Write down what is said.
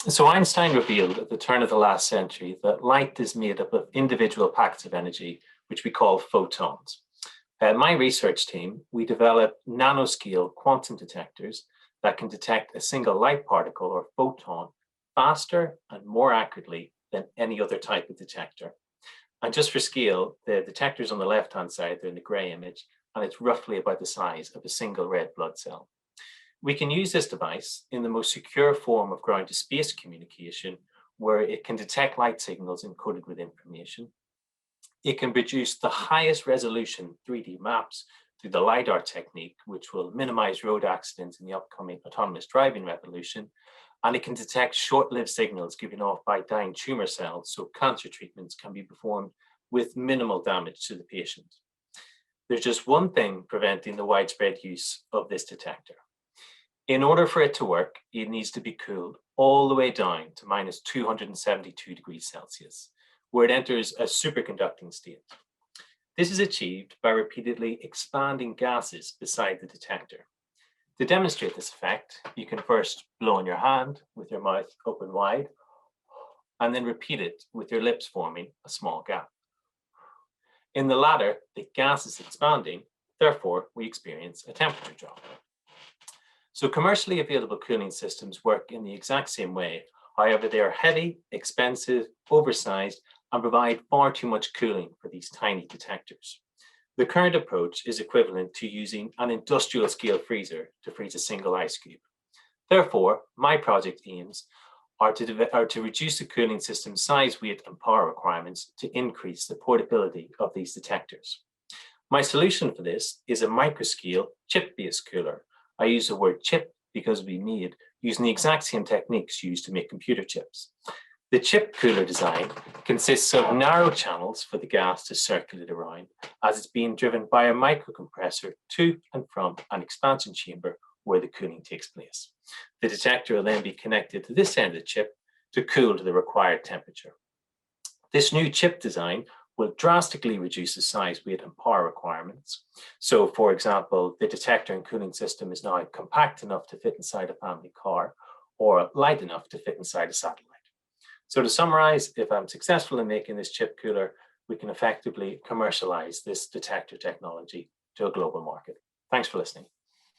So Einstein revealed at the turn of the last century that light is made up of individual packets of energy, which we call photons. My research team, we developed nanoscale quantum detectors that can detect a single light particle or photon faster and more accurately than any other type of detector. And just for scale, the detector's on the left-hand side, they're in the gray image, and it's roughly about the size of a single red blood cell. We can use this device in the most secure form of ground to space communication, where it can detect light signals encoded with information. It can produce the highest resolution 3D maps through the LiDAR technique, which will minimize road accidents in the upcoming autonomous driving revolution. And it can detect short-lived signals given off by dying tumor cells, so cancer treatments can be performed with minimal damage to the patient. There's just one thing preventing the widespread use of this detector. In order for it to work, it needs to be cooled all the way down to minus 272 degrees Celsius, where it enters a superconducting state. This is achieved by repeatedly expanding gases beside the detector. To demonstrate this effect, you can first blow on your hand with your mouth open wide, and then repeat it with your lips forming a small gap. In the latter, the gas is expanding, therefore we experience a temperature drop. So commercially available cooling systems work in the exact same way. However, they are heavy, expensive, oversized, and provide far too much cooling for these tiny detectors. The current approach is equivalent to using an industrial scale freezer to freeze a single ice cube. Therefore, my project aims are to reduce the cooling system's size, weight, and power requirements to increase the portability of these detectors. My solution for this is a microscale chip-based cooler. I use the word chip because we made using the exact same techniques used to make computer chips. The chip cooler design consists of narrow channels for the gas to circulate around as it's being driven by a microcompressor to and from an expansion chamber where the cooling takes place. The detector will then be connected to this end of the chip to cool to the required temperature. This new chip design will drastically reduce the size, weight, and power requirements. So, for example, the detector and cooling system is now compact enough to fit inside a family car or light enough to fit inside a satellite. So to summarize, if I'm successful in making this chip cooler, we can effectively commercialize this detector technology to a global market. Thanks for listening.